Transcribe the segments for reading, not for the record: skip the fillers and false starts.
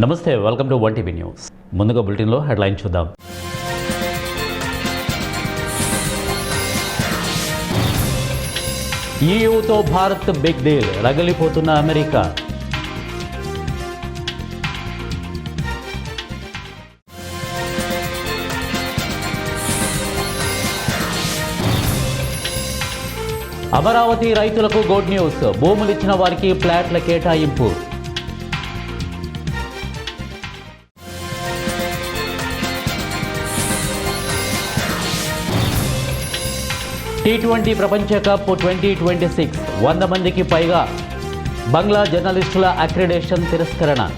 నమస్తే, welcome to 1TV news. ముందుగా బులెటిన్లో హెడ్లైన్ చూద్దాం. EUతో భారత్ బిగ్ డీల్, రగిలిపోతున్న అమెరికా. అమరావతి రైతులకు గుడ్ న్యూస్, భూములిచ్చిన వారికి ఫ్లాట్ల కేటాయింపు. T20 ప్రపంచ కప్ 2026, 100 మందికి పైగా బంగ్లా జర్నలిస్టుల అక్రిడేషన్ తిరస్కరణ.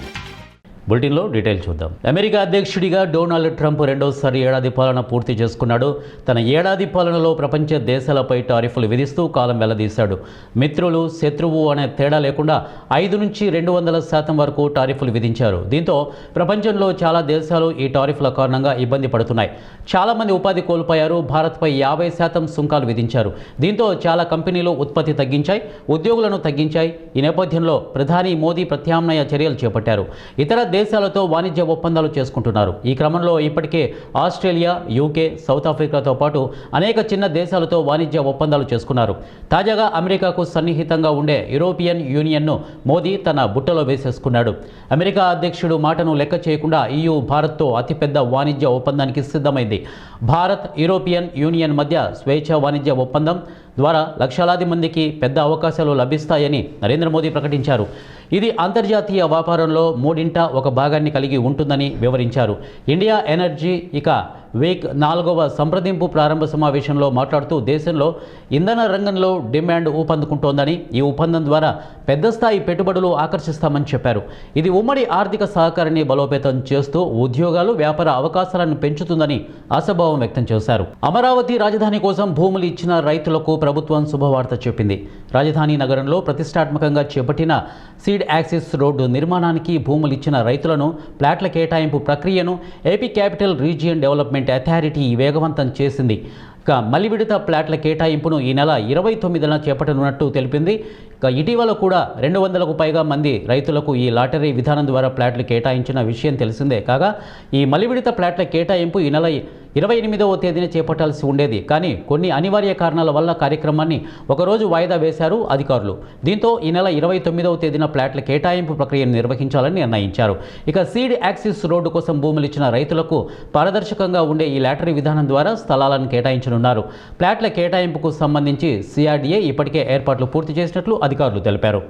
బులెటిన్లో డీటెయిల్ చూద్దాం. అమెరికా అధ్యక్షుడిగా డొనాల్డ్ ట్రంప్ రెండోసారి ఏడాది పాలన పూర్తి చేసుకున్నాడు. తన ఏడాది పాలనలో ప్రపంచ దేశాలపై టారిఫ్లు విధిస్తూ కాలం వెల్లదీశాడు. మిత్రులు, శత్రువు అనే తేడా లేకుండా 5 నుంచి 200% వరకు టారిఫ్లు విధించారు. దీంతో ప్రపంచంలో చాలా దేశాలు ఈ టారిఫ్ల కారణంగా ఇబ్బంది పడుతున్నాయి. చాలామంది ఉపాధి కోల్పోయారు. భారత్పై 50% సుంకాలు విధించారు. దీంతో చాలా కంపెనీలు ఉత్పత్తి తగ్గించాయి, ఉద్యోగులను తగ్గించాయి. ఈ నేపథ్యంలో ప్రధాని మోదీ ప్రత్యామ్నాయ చర్యలు చేపట్టారు. ఇతర దేశాలతో వాణిజ్య ఒప్పందాలు చేసుకుంటున్నారు. ఈ క్రమంలో ఇప్పటికే ఆస్ట్రేలియా, UK, సౌత్ ఆఫ్రికాతో పాటు అనేక చిన్న దేశాలతో వాణిజ్య ఒప్పందాలు చేసుకున్నారు. తాజాగా అమెరికాకు సన్నిహితంగా ఉండే యూరోపియన్ యూనియన్ను మోదీ తన బుట్టలో వేసేసుకున్నాడు. అమెరికా అధ్యక్షుడు మాటను లెక్క చేయకుండా EU భారత్తో అతిపెద్ద వాణిజ్య ఒప్పందానికి సిద్ధమైంది. భారత్, యూరోపియన్ యూనియన్ మధ్య స్వేచ్ఛ వాణిజ్య ఒప్పందం ద్వారా లక్షలాది మందికి పెద్ద అవకాశాలు లభిస్తాయని నరేంద్ర మోదీ ప్రకటించారు. ఇది అంతర్జాతీయ వ్యాపారంలో 3వ ఒక భాగాన్ని కలిగి ఉంటుందని వివరించారు. ఇండియా ఎనర్జీ ఇక వీక్ 4వ సంప్రదింపు ప్రారంభ సమావేశంలో మాట్లాడుతూ దేశంలో ఇంధన రంగంలో డిమాండ్ ఊపందుకుంటోందని, ఈ ఒప్పందం ద్వారా పెద్ద స్థాయి పెట్టుబడులు ఆకర్షిస్తామని చెప్పారు. ఇది ఉమ్మడి ఆర్థిక సహకారాన్ని బలోపేతం చేస్తూ ఉద్యోగాలు, వ్యాపార అవకాశాలను పెంచుతుందని ఆశాభావం వ్యక్తం చేశారు. అమరావతి రాజధాని కోసం భూములు ఇచ్చిన రైతులకు ప్రభుత్వం శుభవార్త చెప్పింది. రాజధాని నగరంలో ప్రతిష్టాత్మకంగా చేపట్టిన సీడ్ యాక్సిస్ రోడ్డు నిర్మాణానికి భూములు ఇచ్చిన రైతులను ఫ్లాట్ల కేటాయింపు ప్రక్రియను AP capital region development authority వేగవంతం చేసింది. ఇక మలి విడత ఫ్లాట్ల కేటాయింపును ఈ నెల 29న చేపట్టనున్నట్టు తెలిపింది. ఇక ఇటీవల కూడా 200కు పైగా మంది రైతులకు ఈ లాటరీ విధానం ద్వారా ఫ్లాట్లు కేటాయించిన విషయం తెలిసిందే. కాగా ఈ మలి విడత ఫ్లాట్ల కేటాయింపు ఈ నెల 28వ తేదీన చేపట్టాల్సి ఉండేది. కానీ కొన్ని అనివార్య కారణాల వల్ల కార్యక్రమాన్ని ఒకరోజు వాయిదా వేశారు అధికారులు. దీంతో ఈ నెల 29వ తేదీన ఫ్లాట్ల కేటాయింపు ప్రక్రియను నిర్వహించాలని నిర్ణయించారు. ఇక సీడ్ యాక్సిస్ రోడ్డు కోసం భూములు ఇచ్చిన రైతులకు పారదర్శకంగా ఉండే ఈ లాటరీ విధానం ద్వారా స్థలాలను కేటాయించనున్నారు. ఫ్లాట్ల కేటాయింపుకు సంబంధించి CRDA ఇప్పటికే ఏర్పాట్లు పూర్తి చేసినట్లు అధికారులు తెలిపారు.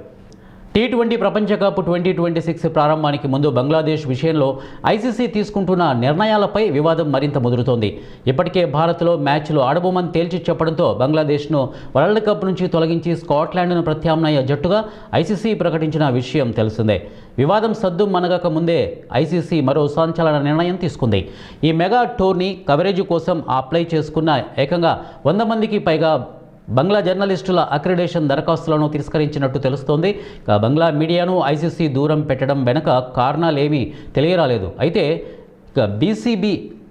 T20 ప్రపంచ కప్ 2026 ప్రారంభానికి ముందు బంగ్లాదేశ్ విషయంలో ICC తీసుకుంటున్న నిర్ణయాలపై వివాదం మరింత ముదురుతోంది. ఇప్పటికే భారత్లో మ్యాచ్లు ఆడబోమని తేల్చి చెప్పడంతో బంగ్లాదేశ్ను వరల్డ్ కప్ నుంచి తొలగించి స్కాట్లాండ్ను ప్రత్యామ్నాయ జట్టుగా ICC ప్రకటించిన విషయం తెలిసిందే. వివాదం సద్దు మనగక ముందే ICC మరో సంచలన నిర్ణయం తీసుకుంది. ఈ మెగా టోర్నీ కవరేజ్ కోసం అప్లై చేసుకున్న ఏకంగా 100 మందికి పైగా బంగ్లా జర్నలిస్టుల అక్రిడేషన్ దరఖాస్తులను తిరస్కరించినట్టు తెలుస్తోంది. బంగ్లా మీడియాను ICC దూరం పెట్టడం వెనుక కారణాలేమీ తెలియరాలేదు. అయితే BCB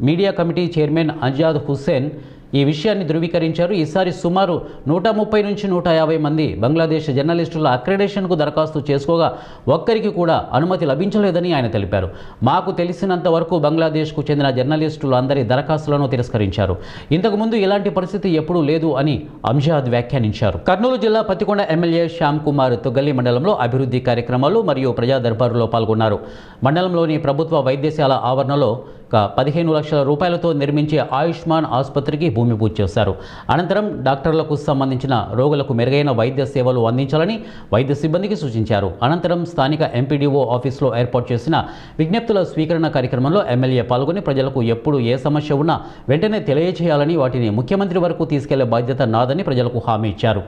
media committee chairman Amjad Hussain ఈ విషయాన్ని ధృవీకరించారు. ఈసారి సుమారు 130 నుంచి 150 మంది బంగ్లాదేశ్ జర్నలిస్టుల అక్రిడేషన్కు దరఖాస్తు చేసుకోగా ఒక్కరికి కూడా అనుమతి లభించలేదని ఆయన తెలిపారు. మాకు తెలిసినంత వరకు బంగ్లాదేశ్కు చెందిన జర్నలిస్టులు అందరి దరఖాస్తులను తిరస్కరించారు. ఇంతకుముందు ఇలాంటి పరిస్థితి ఎప్పుడూ లేదు అని అంజాద్ వ్యాఖ్యానించారు. కర్నూలు జిల్లా పత్తికొండ ఎమ్మెల్యే శ్యామ్ కుమార్ తొగ్గలి మండలంలో అభివృద్ధి కార్యక్రమాలు మరియు ప్రజా దర్బారులో పాల్గొన్నారు. మండలంలోని ప్రభుత్వ వైద్యశాల ఆవరణలో 15 లక్షల రూపాయలతో నిర్మించే ఆయుష్మాన్ ఆసుపత్రికి భూమి పూజ చేశారు. అనంతరం డాక్టర్లకు సంబంధించిన రోగులకు మెరుగైన వైద్య సేవలు అందించాలని వైద్య సిబ్బందికి సూచించారు. అనంతరం స్థానిక MPDO ఆఫీసులో ఏర్పాటు చేసిన విజ్ఞప్తుల స్వీకరణ కార్యక్రమంలో ఎమ్మెల్యే పాల్గొని ప్రజలకు ఎప్పుడు ఏ సమస్య ఉన్నా వెంటనే తెలియజేయాలని, వాటిని ముఖ్యమంత్రి వరకు తీసుకెళ్లే బాధ్యత నాదని ప్రజలకు హామీ ఇచ్చారు.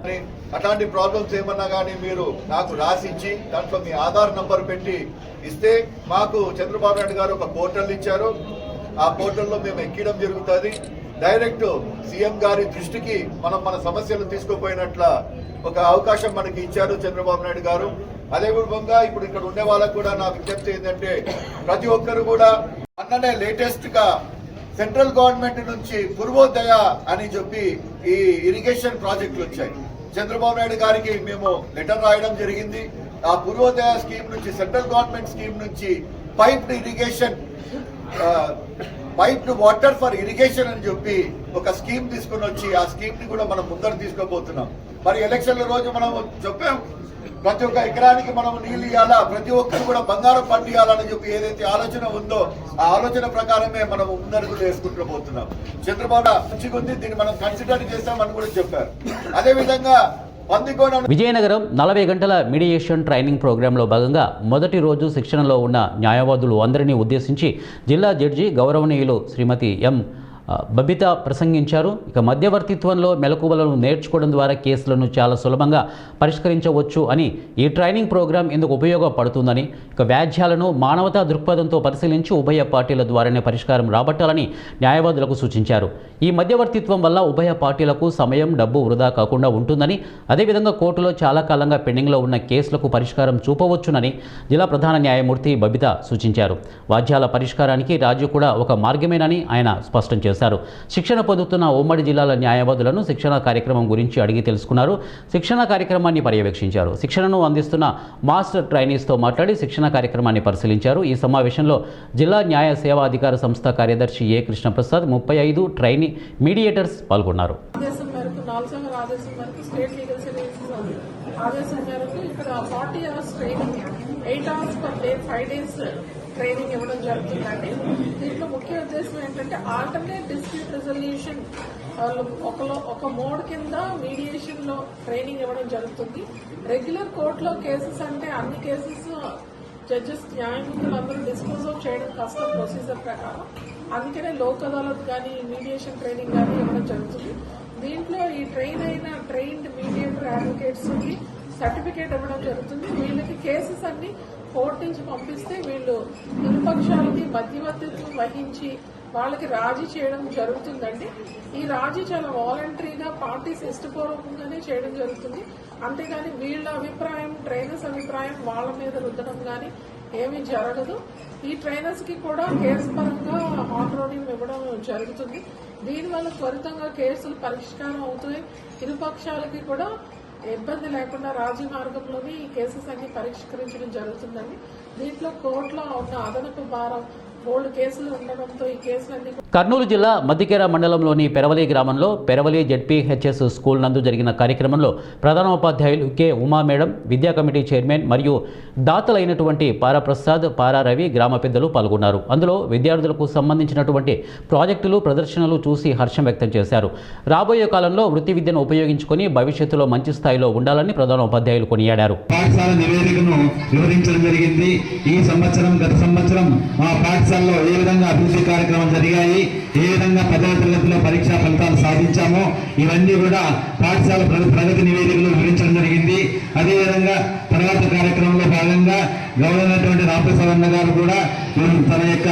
అట్లాంటి ప్రాబ్లమ్స్ ఏమన్నా కానీ మీరు నాకు రాసిచ్చి దాంట్లో మీ ఆధార్ నంబర్ పెట్టి ఇస్తే, మాకు చంద్రబాబు నాయుడు గారు ఒక పోర్టల్ ఇచ్చారు. ఆ పోర్టల్లో మేము ఎక్కడం జరుగుతుంది. డైరెక్ట్ సీఎం గారి దృష్టికి మనం మన సమస్యలు తీసుకుపోయినట్ల ఒక అవకాశం మనకి ఇచ్చారు చంద్రబాబు నాయుడు గారు. అదే విధంగా ఇప్పుడు ఇక్కడ ఉండే వాళ్ళకు కూడా నా విజ్ఞప్తి ఏంటంటే, ప్రతి ఒక్కరు కూడా అన్ననే లేటెస్ట్ గా సెంట్రల్ గవర్నమెంట్ నుంచి పూర్వోదయ అని చెప్పి ఈ ఇరిగేషన్ ప్రాజెక్టులు వచ్చాయి. చంద్రబాబు నాయుడు గారికి మేము లెటర్ రాయడం జరిగింది. ఆ పూర్వోదయ స్కీమ్ నుంచి, సెంట్రల్ గవర్నమెంట్ స్కీమ్ నుంచి piped irrigation, piped water for irrigation అని చెప్పి ఒక స్కీమ్ తీసుకుని వచ్చి ఆ స్కీమ్ ని కూడా మనం ముందర తీసుకోబోతున్నాం. మరి ఎలక్షన్ల రోజు మనం చెప్పాం, ప్రతి ఒక్క ఎకరానికి మనం నీళ్లు ఇవ్వాలా, ప్రతి ఒక్కరు కూడా బంగారం పండియాలని చెప్పి ఏదైతే ఆలోచన ఉందో ఆ ఆలోచన ప్రకారమే మనం ముందడుగులు వేసుకుంటూ పోతున్నాం. చంద్రబాబు మంచిగా ఉంది, దీన్ని మనం కన్సిడర్ చేస్తామని కూడా చెప్పారు. అదేవిధంగా విజయనగరం 40 గంటల మీడియేషన్ ట్రైనింగ్ ప్రోగ్రాంలో భాగంగా మొదటి రోజు శిక్షణలో ఉన్న న్యాయవాదులు అందరినీ ఉద్దేశించి జిల్లా జడ్జి గౌరవనీయులు శ్రీమతి ఎం బబిత ప్రసంగించారు. ఇక మధ్యవర్తిత్వంలో మెలకువలను నేర్చుకోవడం ద్వారా కేసులను చాలా సులభంగా పరిష్కరించవచ్చు అని, ఈ ట్రైనింగ్ ప్రోగ్రాం ఎందుకు ఉపయోగపడుతుందని, ఇక వ్యాజ్యాలను మానవతా దృక్పథంతో పరిశీలించి ఉభయ పార్టీల ద్వారానే పరిష్కారం రాబట్టాలని న్యాయవాదులకు సూచించారు. ఈ మధ్యవర్తిత్వం వల్ల ఉభయ పార్టీలకు సమయం, డబ్బు వృధా కాకుండా ఉంటుందని, అదేవిధంగా కోర్టులో చాలా కాలంగా పెండింగ్లో ఉన్న కేసులకు పరిష్కారం చూపవచ్చునని జిల్లా ప్రధాన న్యాయమూర్తి బబిత సూచించారు. వాద్యాల పరిష్కారానికి రాజు కూడా ఒక మార్గమేనని ఆయన స్పష్టం చేశారు. శిక్షణ పొందుతున్న ఉమ్మడి జిల్లాల న్యాయవాదులను శిక్షణ కార్యక్రమం గురించి అడిగి తెలుసుకున్నారు. శిక్షణ కార్యక్రమాన్ని పర్యవేక్షించారు. శిక్షణను అందిస్తున్న మాస్టర్ ట్రైనీస్తో మాట్లాడి శిక్షణ కార్యక్రమాన్ని పరిశీలించారు. ఈ సమావేశంలో జిల్లా న్యాయ సేవా అధికార సంస్థ కార్యదర్శి ఏ కృష్ణప్రసాద్, 35 ట్రైనీ మీడియేటర్స్ పాల్గొన్నారు. ఆదేశం మేరకు ఇక్కడ 40 hours training, 8 hours per day, 5 days training ఇవ్వడం జరుగుతుందండి. దీంట్లో ముఖ్య ఉద్దేశం ఏంటంటే ఆల్టర్నేట్ డిస్ప్యూట్ రెజల్యూషన్ ఒక మోడ్ కింద మీడియేషన్ లో ట్రైనింగ్ ఇవ్వడం జరుగుతుంది. రెగ్యులర్ కోర్టులో కేసెస్ అంటే అన్ని కేసెస్ జడ్జెస్, న్యాయమూర్తులు అందరూ డిస్పోజ్ ఆఫ్ చేయడం కష్టం ప్రొసీజర్ ప్రకారం. అందుకనే లోక్ అదాలత్ కానీ మీడియేషన్ ట్రైనింగ్ కానీ ఇవ్వడం జరుగుతుంది. దీంట్లో ఈ ట్రైన్డ్ మీడియేటర్ అడ్వకేట్స్ కి సర్టిఫికేట్ ఇవ్వడం జరుగుతుంది. వీళ్ళకి కేసెస్ అన్ని కోర్టు నుంచి పంపిస్తే వీళ్ళు ఇరుపక్షాలకి మధ్యవర్తిత్వం వహించి వాళ్ళకి రాజీ చేయడం జరుగుతుందండి. ఈ రాజీ చాలా వాలంటరీగా పార్టీస్ ఇష్టపూర్వకంగానే చేయడం జరుగుతుంది. అంతేగాని వీళ్ళ అభిప్రాయం, ట్రైనర్స్ అభిప్రాయం వాళ్ళ మీద రుద్దడం కానీ ఏమీ జరగదు. ఈ ట్రైనర్స్ కి కూడా కేసు పరంగా ఆందోళన ఇవ్వడం జరుగుతుంది. దీనివల్ల త్వరితంగా కేసులు పరిష్కారం అవుతాయి. ఇరుపక్షాలకి కూడా ఇబ్బంది లేకుండా రాజీ మార్గంలోనే ఈ కేసెస్ అన్ని పరిష్కరించడం జరుగుతుందండి. దీంట్లో కోర్టులో ఉన్న అదనపు భారం, బోల్డ్ కేసులు ఉండడంతో ఈ కేసులన్నీ. కర్నూలు జిల్లా మద్దికేర మండలంలోని పెరవలి గ్రామంలో పెరవలి జెడ్పీహెచ్ఎస్ స్కూల్ నందు జరిగిన కార్యక్రమంలో ప్రధానోపాధ్యాయులు కె ఉమా మేడం, విద్యా కమిటీ చైర్మన్ మరియు దాతలైనటువంటి పారాప్రసాద్, పారా రవి, గ్రామ పెద్దలు పాల్గొన్నారు. అందులో విద్యార్థులకు సంబంధించినటువంటి ప్రాజెక్టులు, ప్రదర్శనలు చూసి హర్షం వ్యక్తం చేశారు. రాబోయే కాలంలో వృత్తి విద్యను ఉపయోగించుకొని భవిష్యత్తులో మంచి స్థాయిలో ఉండాలని ప్రధానోపాధ్యాయులు కొనియాడారు. పాఠశాల నివేదికను వివరించడం జరిగింది. ఈ సంవత్సరం, గత సంవత్సరం మా పాఠశాలలో ఏ విధంగా అభివృద్ధి కార్యక్రమం జరిగాయి, ఏ విధంగా 10వ తరగతిలో పరీక్షా ఫలితాలు సాధించామో ఇవన్నీ కూడా పాఠశాల ప్రగతి నివేదికలు వివరించడం జరిగింది. అదేవిధంగా తర్వాత కార్యక్రమంలో భాగంగా గౌరవైనటువంటి రామప్రసాద్ గారు కూడా తన యొక్క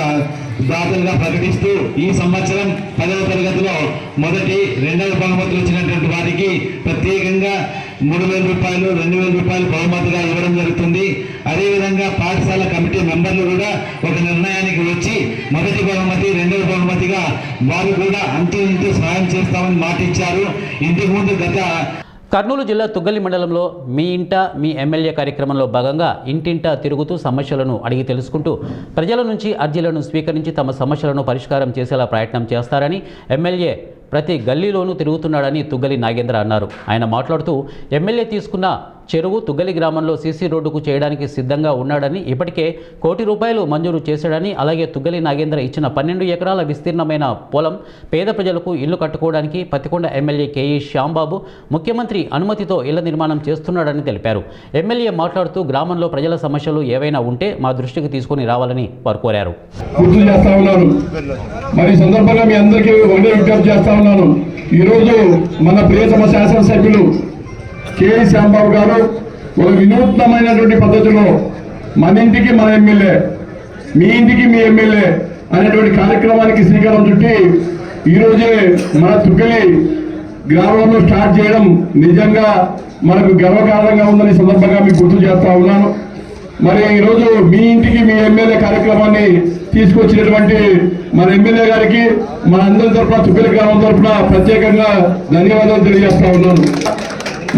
దాతలుగా ప్రకటిస్తూ ఈ సంవత్సరం 10వ తరగతిలో మొదటి, 2వ బహుమతులు వచ్చినటువంటి వారికి ప్రత్యేకంగా 3,000 రూపాయలు, 2,000 రూపాయలు బహుమతిగా ఇవ్వడం జరుగుతుంది. అదేవిధంగా పాఠశాల కమిటీ మెంబర్లు కూడా ఒక నిర్ణయానికి వచ్చి మొదటి బహుమతి, 2వ బహుమతిగా వారు కూడా అంటూ ఇంటూ సహాయం చేస్తామని మాట ఇచ్చారు. ఇంతకు ముందు కర్నూలు జిల్లా తుగ్గలి మండలంలో మీ ఇంట మీ ఎమ్మెల్యే కార్యక్రమంలో భాగంగా ఇంటింటా తిరుగుతూ సమస్యలను అడిగి తెలుసుకుంటూ ప్రజల నుంచి అర్జీలను స్వీకరించి తమ సమస్యలను పరిష్కారం చేసేలా ప్రయత్నం చేస్తారని ఎమ్మెల్యే ప్రతి గల్లీలోనూ తిరుగుతున్నాడని తుగ్గలి నాగేంద్ర అన్నారు. ఆయన మాట్లాడుతూ ఎమ్మెల్యే తీసుకున్న చెరువు తుగ్గలి గ్రామంలో సీసీ రోడ్డుకు చేయడానికి సిద్ధంగా ఉన్నాడని, ఇప్పటికే ₹1 కోటి మంజూరు చేశాడని, అలాగే తుగ్గలి నాగేంద్ర ఇచ్చిన 12 ఎకరాల విస్తీర్ణమైన పొలం పేద ప్రజలకు ఇల్లు కట్టుకోవడానికి పత్తికొండ ఎమ్మెల్యే కేఈ శ్యాంబాబు ముఖ్యమంత్రి అనుమతితో ఇళ్ల నిర్మాణం చేస్తున్నాడని తెలిపారు. ఎమ్మెల్యే మాట్లాడుతూ గ్రామంలో ప్రజల సమస్యలు ఏవైనా ఉంటే మా దృష్టికి తీసుకుని రావాలని వారు కోరారు. ఈరోజు మన ప్రియతమ శాసనసభ్యులు కేఈ శ్యాంబాబు గారు ఒక వినూత్నమైనటువంటి పద్ధతిలో మన ఇంటికి మన ఎమ్మెల్యే, మీ ఇంటికి మీ ఎమ్మెల్యే అనేటువంటి కార్యక్రమానికి శ్రీకారం చుట్టి ఈరోజే మన తుగ్గలి గ్రామంలో స్టార్ట్ చేయడం నిజంగా మనకు గర్వకారణంగా ఉందని సందర్భంగా మీకు గుర్తు చేస్తా ఉన్నాను. మరి ఈరోజు మీ ఇంటికి మీ ఎమ్మెల్యే కార్యక్రమాన్ని తీసుకొచ్చినటువంటి మన ఎమ్మెల్యే గారికి మన అందరి తరఫున, తుగ్గలి గ్రామం తరఫున ప్రత్యేకంగా ధన్యవాదాలు తెలియజేస్తా ఉన్నాను.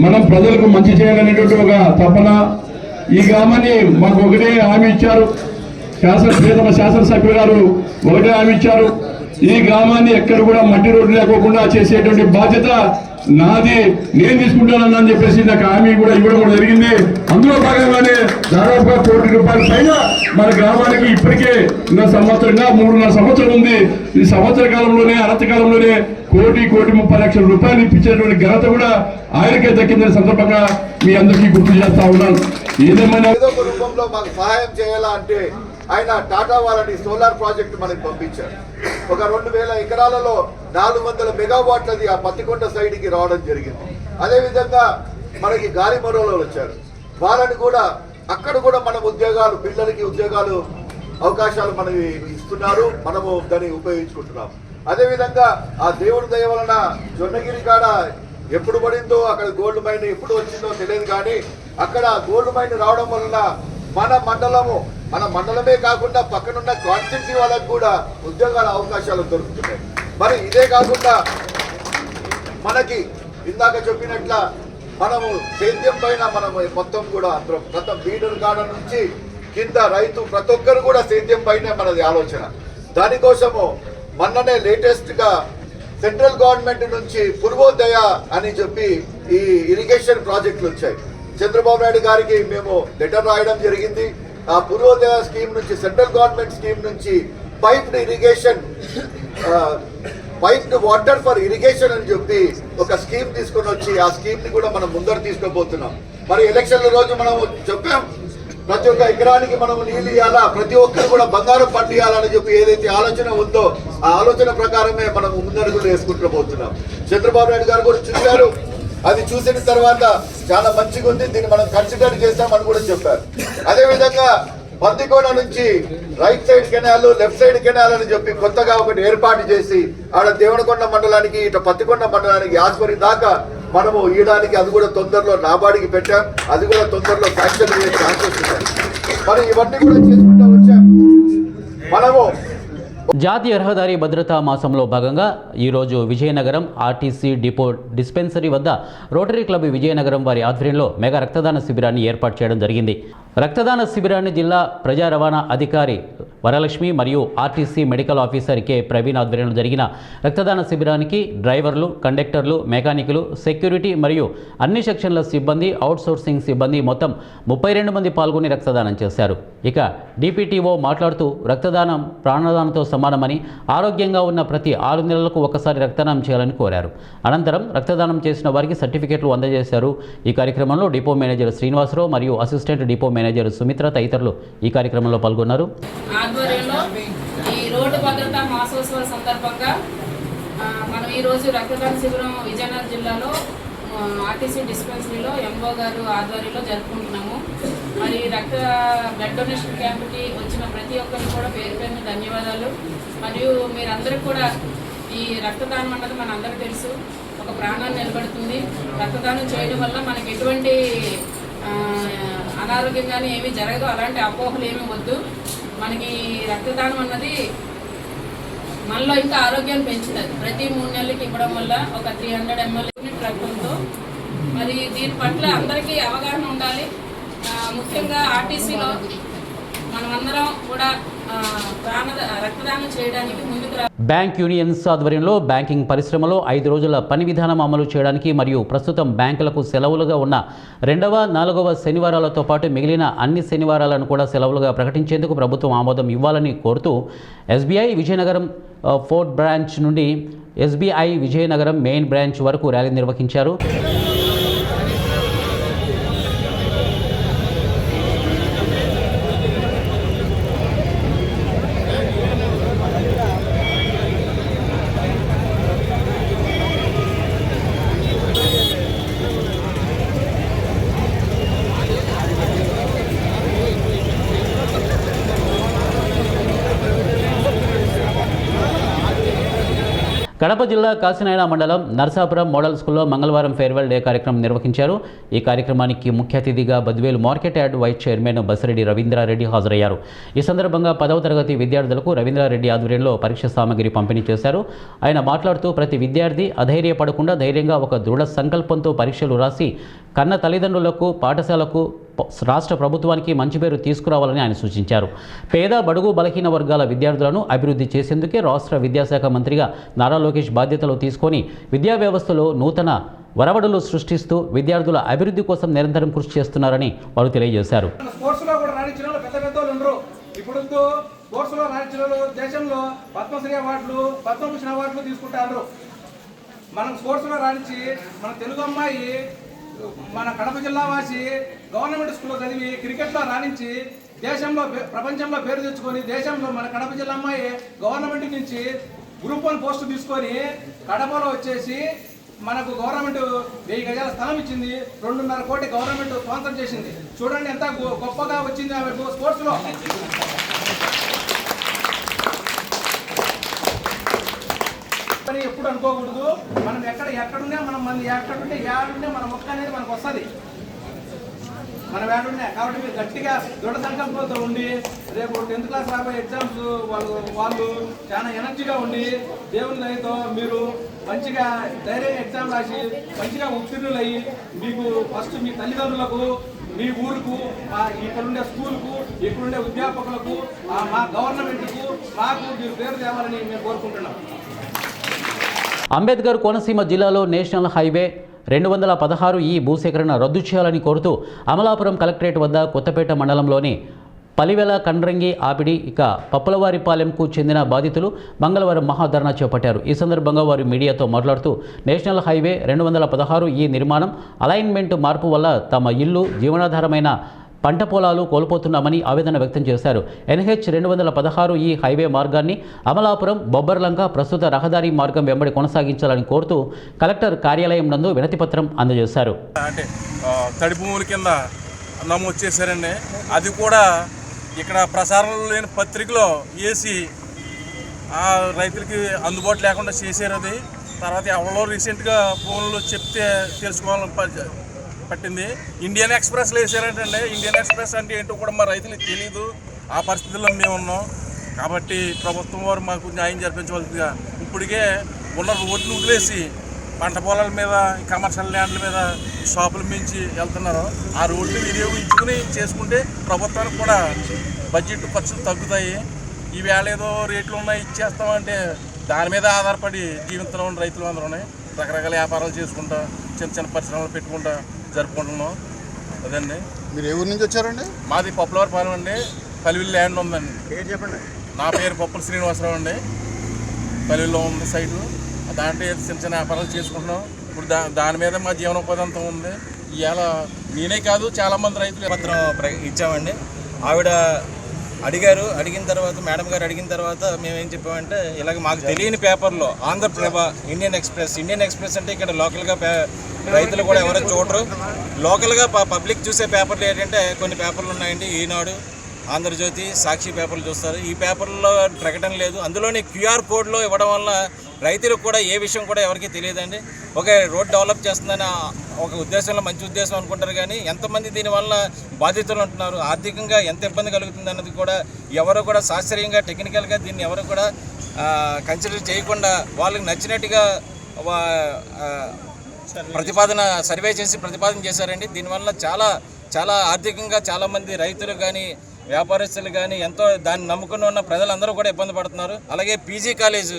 మనం ప్రజలకు మంచి చేయాలనేటువంటి ఒక తపన, ఈ గ్రామాన్ని మాకు ఒకటే హామీ ఇచ్చారు. ప్రియతమ శాసనసభ్యులు గారు ఒకటే హామీ ఇచ్చారు, ఈ గ్రామాన్ని ఎక్కడ కూడా మట్టి రోడ్డు లేకోకుండా చేసేటువంటి బాధ్యత నాది, నేను తీసుకుంటానని చెప్పేసి నాకు హామీ కూడా ఇవ్వడం కూడా జరిగింది. అందులో భాగంగానే దాదాపుగా ₹1 కోటి పైన మన గ్రామానికి ఇప్పటికే 3.5 సంవత్సరం ఉంది. ఈ సంవత్సర కాలంలోనే అనంతకాలంలోనే ₹1,30,00,000 ఇప్పించేటువంటి ఘనత కూడా ఆయనకే దక్కిందని సందర్భంగా మీ అందరికీ గుర్తు చేస్తా ఉన్నాను. ఏదేమైనా ఏదో ఒక రూపంలో మాకు సహాయం చేయాలా అంటే ఆయన టాటా వాళ్ళని సోలార్ ప్రాజెక్ట్ మనకి పంపించారు. ఒక 2,000 ఎకరాలలో 400 మెగావాట్లది ఆ పత్తికొండ సైడ్కి రావడం జరిగింది. అదేవిధంగా మనకి గాలి మరోలో వచ్చారు, వాళ్ళని కూడా అక్కడ కూడా మనం ఉద్యోగాలు, పిల్లలకి ఉద్యోగాలు అవకాశాలు మనకి ఇస్తున్నారు, మనము దాన్ని ఉపయోగించుకుంటున్నాం. అదేవిధంగా ఆ దేవుడి దయ వలన జొన్నగిరి కాడ ఎప్పుడు పడిందో అక్కడ గోల్డ్ మైన్ ఎప్పుడు వచ్చిందో తెలియదు, కానీ అక్కడ గోల్డ్ మైన్ రావడం వలన మన మండలమే కాకుండా పక్కనున్న కాన్స్టిట్యూన్సీ వాళ్ళకు కూడా ఉద్యోగాల అవకాశాలు దొరుకుతున్నాయి. మరి ఇదే కాకుండా మనకి ఇందాక చెప్పినట్ల మనము సేద్యం పైన మనము మొత్తం కూడా ప్రతి బీడర్ కాడ నుంచి కింద రైతు ప్రతి ఒక్కరు కూడా సేద్యం పైన మనది ఆలోచన. దానికోసము మొన్ననే లేటెస్ట్ గా సెంట్రల్ గవర్నమెంట్ నుంచి పూర్వోదయ అని చెప్పి ఈ ఇరిగేషన్ ప్రాజెక్టులు వచ్చాయి. చంద్రబాబు నాయుడు గారికి మేము లెటర్ రాయడం జరిగింది. ఆ పూర్వోదయ స్కీమ్ నుంచి, సెంట్రల్ గవర్నమెంట్ స్కీమ్ నుంచి పైప్డ్ వాటర్ ఫర్ ఇరిగేషన్ అని చెప్పి ఒక స్కీమ్ తీసుకొని వచ్చి ఆ స్కీమ్ ని కూడా మనం ముందర తీసుకోబోతున్నాం. మరి ఎలక్షన్ల రోజు మనం చెప్పాం, ప్రతి ఒక్క ఎకరానికి మనం నీళ్ళు ఇవ్వాలా, ప్రతి ఒక్కరు కూడా బంగారం పండియాలని చెప్పి ఏదైతే ఆలోచన ఉందో ఆ ఆలోచన ప్రకారమే మనం ముందడుగులు వేసుకుంటూ పోతున్నాం. చంద్రబాబు నాయుడు గారు కూడా చూశారు, అది చూసిన తర్వాత చాలా మంచిగా ఉంది, దీన్ని మనం కన్సిడర్ చేస్తామని కూడా చెప్పారు. అదేవిధంగా పందికోణ నుంచి right side canal, left side canal అని చెప్పి కొత్తగా ఒకటి ఏర్పాటు చేసి ఆడ దేవనకొండ మండలానికి, ఇటు పత్తికొండ మండలానికి ఆస్పరి దాకా మనము ఇయడానికి అది కూడా తొందరలో నాబార్డుకి పెట్టాం, అది కూడా తొందరలో శాంక్షన్ అయ్యే ఛాన్సెస్ ఉన్నాయి. మరి ఇవన్నీ కూడా చేసుకుంటూ వచ్చాం. మనము జాతీయ రహదారి భద్రతా మాసంలో భాగంగా ఈరోజు విజయనగరం ఆర్టీసీ డిపో డిస్పెన్సరీ వద్ద రోటరీ క్లబ్ విజయనగరం వారి ఆధ్వర్యంలో మెగా రక్తదాన శిబిరాన్ని ఏర్పాటు చేయడం జరిగింది. రక్తదాన శిబిరాన్ని జిల్లా ప్రజా రవాణా అధికారి వరలక్ష్మి మరియు RTC medical officer K Praveen ఆధ్వర్యంలో జరిగిన రక్తదాన శిబిరానికి డ్రైవర్లు, కండక్టర్లు, మెకానికులు, సెక్యూరిటీ మరియు అన్ని సెక్షన్ల సిబ్బంది, అవుట్సోర్సింగ్ సిబ్బంది మొత్తం 32 మంది పాల్గొని రక్తదానం చేశారు. ఇక డిపిటిఓ మాట్లాడుతూ రక్తదానం ప్రాణదానంతో సమానమని, ఆరోగ్యంగా ఉన్న ప్రతి 6 నెలలకు ఒకసారి రక్తదానం చేయాలని కోరారు. అనంతరం రక్తదానం చేసిన వారికి సర్టిఫికెట్లు అందజేశారు. ఈ కార్యక్రమంలో డిపో మేనేజర్ శ్రీనివాసరావు మరియు అసిస్టెంట్ డిపో మేనేజర్ సుమిత్ర తదితరులు ఈ కార్యక్రమంలో పాల్గొన్నారు. ఆధ్వర్యంలో ఈ రోడ్డు భద్రతా మాసోత్సవాల సందర్భంగా మనం ఈరోజు రక్తదాన శిబిరం విజయనగరం జిల్లాలో ఆర్టీసీ డిస్పెన్సరీలో ఎంఓ గారు ఆధ్వర్యంలో జరుపుకుంటున్నాము. మరి బ్లడ్ డొనేషన్ క్యాంప్కి వచ్చిన ప్రతి ఒక్కరికి కూడా పేరు పేరున ధన్యవాదాలు. మరియు మీరందరూ కూడా ఈ రక్తదానం అన్నది మన అందరికీ తెలుసు, ఒక ప్రాణాన్ని నిలబడుతుంది. రక్తదానం చేయడం వల్ల మనకి ఎటువంటి అనారోగ్యం కానీ ఏమీ జరగదు, అలాంటి అపోహలు ఏమీ వద్దు. మనకి రక్తదానం అన్నది మనలో ఇంకా ఆరోగ్యాన్ని పెంచుతుంది. ప్రతి 3 నెలలకి ఇవ్వడం వల్ల ఒక 300 ml రక్తంతో మరి దీని పట్ల అందరికీ అవగాహన ఉండాలి. ముఖ్యంగా ఆర్టీసీలో మనమందరం కూడా రక్తదానం చేయడానికి ముందుకు బ్యాంక్ యూనియన్స్ ఆధ్వర్యంలో బ్యాంకింగ్ పరిశ్రమలో 5 రోజుల పని విధానం అమలు చేయడానికి మరియు ప్రస్తుతం బ్యాంకులకు సెలవులుగా ఉన్న 2వ, 4వ శనివారాలతో పాటు మిగిలిన అన్ని శనివారాలను కూడా సెలవులుగా ప్రకటించేందుకు ప్రభుత్వం ఆమోదం ఇవ్వాలని కోరుతూ ఎస్బీఐ విజయనగరం ఫోర్త్ బ్రాంచ్ నుండి ఎస్బీఐ విజయనగరం మెయిన్ బ్రాంచ్ వరకు ర్యాలీ నిర్వహించారు. కడప జిల్లా కాశీనాయన మండలం నర్సాపురం మోడల్ స్కూల్లో మంగళవారం ఫేర్వెల్ డే కార్యక్రమం నిర్వహించారు. ఈ కార్యక్రమానికి ముఖ్య అతిథిగా Badvel market yard vice chairman Basireddy Ravindra Reddy హాజరయ్యారు. ఈ సందర్భంగా 10వ తరగతి విద్యార్థులకు రవీంద్రారెడ్డి ఆధ్వర్యంలో పరీక్ష సామగ్రి పంపిణీ చేశారు. ఆయన మాట్లాడుతూ ప్రతి విద్యార్థి అధైర్యపడకుండా ధైర్యంగా ఒక దృఢ సంకల్పంతో పరీక్షలు రాసి కన్న తల్లిదండ్రులకు, పాఠశాలకు రాష్ట్ర ప్రభుత్వానికి మంచి పేరు తీసుకురావాలని ఆయన సూచించారు. పేద బడుగు బలహీన వర్గాల విద్యార్థులను అభివృద్ధి చేసేందుకే రాష్ట్ర విద్యాశాఖ మంత్రిగా నారా లోకేష్ బాధ్యతలు తీసుకొని విద్యా వ్యవస్థలో నూతన వరవడులు సృష్టిస్తూ విద్యార్థుల అభివృద్ధి కోసం నిరంతరం కృషి చేస్తున్నారని వారు తెలియజేశారు. స్పోర్ట్స్లో కూడా రాణించిన వాళ్ళు పెద్ద పెద్దోళ్ళు ఉండరు. ఇప్పుడు స్పోర్ట్స్లో రాణించిన వాళ్ళు దేశంలో పద్మశ్రీ అవార్డులు, పద్మభూషణ్ అవార్డులు తీసుకుంటారు. మనం స్పోర్ట్స్లో రాణించి మన తెలుగు అమ్మాయి మన కడప జిల్లా వాసి గవర్నమెంట్ స్కూల్లో చదివి క్రికెట్లో రాణించి దేశంలో ప్రపంచంలో పేరు తెచ్చుకొని దేశంలో మన కడప జిల్లా అమ్మాయి గవర్నమెంట్ నుంచి గ్రూప్ 1 పోస్టు తీసుకొని కడపలో వచ్చేసి మనకు గవర్నమెంట్ 1000 గజాల స్థలం ఇచ్చింది. 2.5 కోటి గవర్నమెంట్ స్పాన్సర్ చేసింది. చూడండి ఎంత గొప్పగా వచ్చింది ఆమెకు స్పోర్ట్స్లో. ఎప్పుడు అనుకోకూడదు మనం ఎక్కడున్నా మనం మంది ఎక్కడుంటే ఏడుంటే మన మొక్క అనేది మనకు వస్తుంది. మనం ఏడున్నా కాబట్టి మీరు గట్టిగా దృఢ సంకల్పంతో ఉండి రేపు 10th క్లాస్ రాబోయే ఎగ్జామ్స్ వాళ్ళు చాలా ఎనర్జీగా ఉండి దేవుని దయతో మీరు మంచిగా ధైర్యంగా ఎగ్జామ్ రాసి మంచిగా ఉత్తీర్ణులయ్యి మీకు ఫస్ట్ మీ తల్లిదండ్రులకు, మీ ఊరుకు, ఇక్కడుండే స్కూల్కు, ఇక్కడుండే అధ్యాపకులకు, మా గవర్నమెంట్కు, మాకు మీరు పేరు తేవాలని మేము కోరుకుంటున్నాం. అంబేద్కర్ కోనసీమ జిల్లాలో నేషనల్ హైవే 216 భూసేకరణ రద్దు చేయాలని కోరుతూ అమలాపురం కలెక్టరేట్ వద్ద కొత్తపేట మండలంలోని పలివెల, కండ్రంగి, ఆపిడి, ఇక పప్పులవారిపాలెంకు చెందిన బాధితులు మంగళవారం మహాధర్నా చేపట్టారు. ఈ సందర్భంగా వారు మీడియాతో మాట్లాడుతూ నేషనల్ హైవే 216 నిర్మాణం, అలైన్మెంట్ మార్పు వల్ల తమ ఇల్లు, జీవనాధారమైన పంట పొలాలు కోల్పోతున్నామని ఆవేదన వ్యక్తం చేశారు. NH 216 హైవే మార్గాన్ని అమలాపురం, బొబ్బర్లంక ప్రస్తుత రహదారి మార్గం వెంబడి కొనసాగించాలని కోరుతూ కలెక్టర్ కార్యాలయం నందు వినతిపత్రం అందజేశారు. అంటే తడి భూముల కింద నమోదు చేశారండి. అది కూడా ఇక్కడ ప్రసారంలో లేని పత్రికలో వేసి రైతులకి అందుబాటు లేకుండా చేశారు. అది తర్వాత ఎవరో రీసెంట్గా ఫోన్లో చెప్తే తెలుసుకోవాలని పట్టింది. ఇండియన్ ఎక్స్ప్రెస్లో వేసారంటండి. ఇండియన్ ఎక్స్ప్రెస్ అంటే ఏంటో కూడా మా రైతులకు తెలియదు. ఆ పరిస్థితుల్లో మేము ఉన్నాం. కాబట్టి ప్రభుత్వం వారు మాకు న్యాయం జరిపించవలసిందిగా ఇప్పటికే ఉన్న రోడ్లు వదిలేసి పంట పొలాల మీద, కమర్షియల్ ల్యాండ్ల మీద, షాపుల మించి వెళ్తున్నారు. ఆ రోడ్లు వినియోగించుకుని చేసుకుంటే ప్రభుత్వానికి కూడా బడ్జెట్ ఖర్చులు తగ్గుతాయి. ఈవేళ ఏదో రేట్లు ఉన్నాయి ఇచ్చేస్తామంటే దాని మీద ఆధారపడి జీవితంలో రైతులు అందరూ రకరకాల వ్యాపారాలు చేసుకుంటా, చిన్న చిన్న పరిశ్రమలు పెట్టుకుంటా జరుపుకుంటున్నాం. అదండి. మీరు ఏ ఊరి నుంచి వచ్చారండి? మాది పప్పులవారిపాలెం అండి. పలివిల్ ల్యాండ్ ఉందండి. పేరు చెప్పండి. నా పేరు పప్పుల శ్రీనివాసరావు అండి. పలివిల్లో ఉంది సైటు. దాంట్లో చిన్న చిన్న వ్యాపారాలు చేసుకుంటున్నాం. ఇప్పుడు దాని మీద మా జీవనోపాధి అంతా ఉంది. ఇవాళ నేనే కాదు చాలామంది రైతులు పత్రం ఇచ్చామండి. ఆవిడ అడిగిన తర్వాత మేడం గారు అడిగిన తర్వాత మేము ఏం చెప్పామంటే ఇలాగ మాకు తెలియని పేపర్లో ఆంధ్రప్రభ, ఇండియన్ ఎక్స్ప్రెస్ అంటే ఇక్కడ లోకల్గా రైతులు కూడా ఎవరో చూడరు. లోకల్గా పబ్లిక్ చూసే పేపర్లు ఏంటంటే కొన్ని పేపర్లు ఉన్నాయండి. ఈనాడు, ఆంధ్రజ్యోతి, సాక్షి పేపర్లు చూస్తారు. ఈ పేపర్లో ప్రకటన లేదు. అందులోని QR కోడ్లో ఇవ్వడం వల్ల రైతులకు కూడా ఏ విషయం కూడా ఎవరికీ తెలియదండి. ఒక రోడ్ డెవలప్ చేస్తుందని ఒక ఉద్దేశంలో మంచి ఉద్దేశం అనుకుంటారు, కానీ ఎంతమంది దీనివల్ల బాధితులు ఉంటున్నారు, ఆర్థికంగా ఎంత ఇబ్బంది కలుగుతుంది అన్నది కూడా ఎవరు కూడా శాస్త్రీయంగా, టెక్నికల్గా దీన్ని ఎవరు కూడా కన్సిడర్ చేయకుండా వాళ్ళకి నచ్చినట్టుగా సర్వే చేసి ప్రతిపాదన చేశారండి. దీనివల్ల చాలా ఆర్థికంగా చాలామంది రైతులు కానీ, వ్యాపారస్తులు కానీ, ఎంతో దాన్ని నమ్ముకుని ఉన్న ప్రజలందరూ కూడా ఇబ్బంది పడుతున్నారు. అలాగే పీజీ కాలేజ్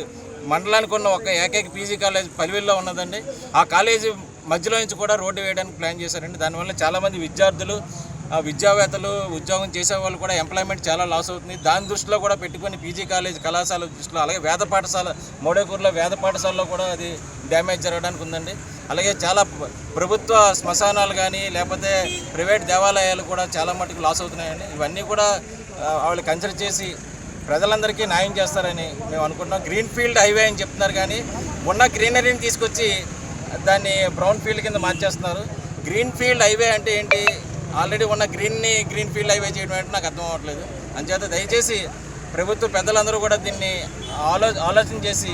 మండలానికి ఉన్న ఒక ఏకైక పీజీ కాలేజ్ పలివిల్లో ఉన్నదండి. ఆ కాలేజీ మధ్యలో నుంచి కూడా రోడ్డు వేయడానికి ప్లాన్ చేశారండి. దానివల్ల చాలామంది విద్యార్థులు, విద్యావేత్తలు, ఉద్యోగం చేసే వాళ్ళు కూడా ఎంప్లాయ్మెంట్ చాలా లాస్ అవుతుంది. దాని దృష్టిలో కూడా పెట్టుకొని పీజీ కాలేజ్ కళాశాల దృష్టిలో, అలాగే వేద పాఠశాల మోడేకూరులో వేద పాఠశాలలో కూడా అది డ్యామేజ్ జరగడానికి ఉందండి. అలాగే చాలా ప్రభుత్వ శ్మశానాలు కానీ లేకపోతే ప్రైవేట్ దేవాలయాలు కూడా చాలా మటుకు లాస్ అవుతున్నాయండి. ఇవన్నీ కూడా వాళ్ళు కన్సిడర్ చేసి ప్రజలందరికీ న్యాయం చేస్తారని మేము అనుకుంటున్నాం. గ్రీన్ ఫీల్డ్ హైవే అని చెప్తున్నారు, కానీ ఉన్న గ్రీనరీని తీసుకొచ్చి దాన్ని బ్రౌన్ ఫీల్డ్ కింద మార్చేస్తున్నారు. గ్రీన్ ఫీల్డ్ హైవే అంటే ఏంటి? ఆల్రెడీ ఉన్న గ్రీన్ ఫీల్డ్ హైవే చేయడం అంటే నాకు అర్థం అవ్వట్లేదు. అంచేత దయచేసి ప్రభుత్వ పెద్దలందరూ కూడా దీన్ని ఆలోచన చేసి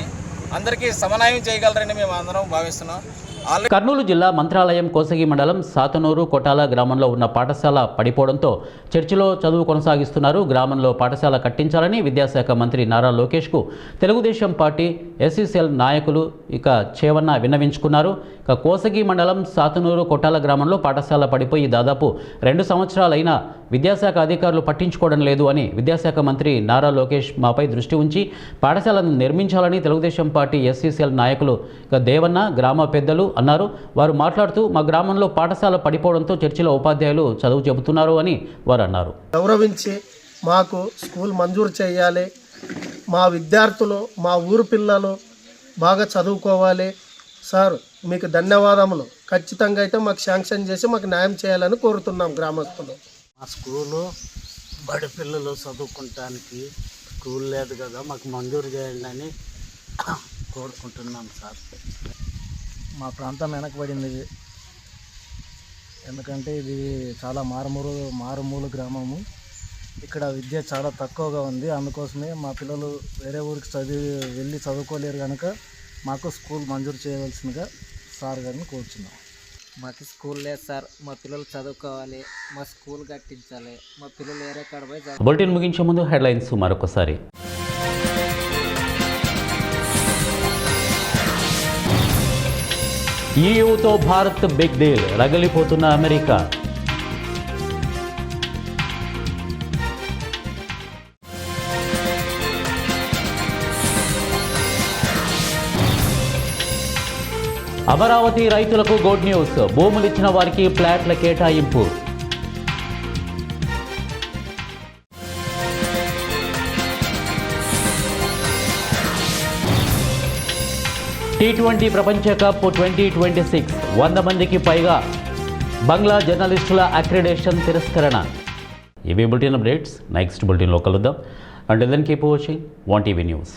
అందరికీ సమన్వయం చేయగలరని మేము అందరం భావిస్తున్నాం. కర్నూలు జిల్లా మంత్రాలయం కోసగి మండలం సాతనూరు కొటాల గ్రామంలో ఉన్న పాఠశాల పడిపోవడంతో చర్చిలో చదువు కొనసాగిస్తున్నారు. గ్రామంలో పాఠశాల కట్టించాలని విద్యాశాఖ మంత్రి నారా లోకేష్కు తెలుగుదేశం పార్టీ ఎస్సీసీఎల్ నాయకులు చేవన్న విన్నవించుకున్నారు. కోసగి మండలం సాతనూరు కొటాల గ్రామంలో పాఠశాల పడిపోయి దాదాపు 2 సంవత్సరాలైనా విద్యాశాఖ అధికారులు పట్టించుకోవడం లేదు అని విద్యాశాఖ మంత్రి నారా లోకేష్ మాపై దృష్టి ఉంచి పాఠశాలను నిర్మించాలని తెలుగుదేశం పార్టీ ఎస్సీసీఎల్ నాయకులు దేవన్న గ్రామ పెద్దలు అన్నారు. వారు మాట్లాడుతూ మా గ్రామంలో పాఠశాల పడిపోవడంతో చర్చిలో ఉపాధ్యాయులు చదువు చెబుతున్నారు అని వారు అన్నారు. గౌరవించి మాకు స్కూల్ మంజూరు చేయాలి, మా విద్యార్థులు మా ఊరు పిల్లలు బాగా చదువుకోవాలి సార్. మీకు ధన్యవాదములు. ఖచ్చితంగా అయితే మాకు శాంక్షన్ చేసి మాకు న్యాయం చేయాలని కోరుతున్నాం గ్రామస్తులు. మా స్కూలు బడి పిల్లలు చదువుకోవటానికి స్కూల్ లేదు కదా, మాకు మంజూరు చేయండి అని కోరుకుంటున్నాం సార్. మా ప్రాంతం వెనకబడింది, ఎందుకంటే ఇది చాలా మారుమూల గ్రామము. ఇక్కడ విద్య చాలా తక్కువగా ఉంది. అందుకోసమే మా పిల్లలు వేరే ఊరికి వెళ్ళి చదువుకోలేరు కనుక మాకు స్కూల్ మంజూరు చేయవలసిందిగా సార్ గారిని కోరుచున్నాం. మాకు స్కూల్ లేదు సార్, మా పిల్లలు చదువుకోవాలి, మా స్కూల్ కట్టించాలి, మా పిల్లలు వేరే కాడ పోయి. బులెటిన్ ముగించే ముందు హెడ్లైన్స్ మరొకసారి. ఈయూతో భారత్ బిగ్ డీల్, రగిలిపోతున్న అమెరికా. అమరావతి రైతులకు గుడ్ న్యూస్, భూములిచ్చిన వారికి ఫ్లాట్ల కేటాయింపు. T20 ప్రపంచ కప్ 2026 100 మందికి పైగా బంగ్లా జర్నలిస్టుల అక్రిడేషన్ తిరస్కరణ. ఇవి బులెటిన్ అప్డేట్స్. నెక్స్ట్ బులెటిన్లో కలుద్దాం. Until then keep watching 1TV news.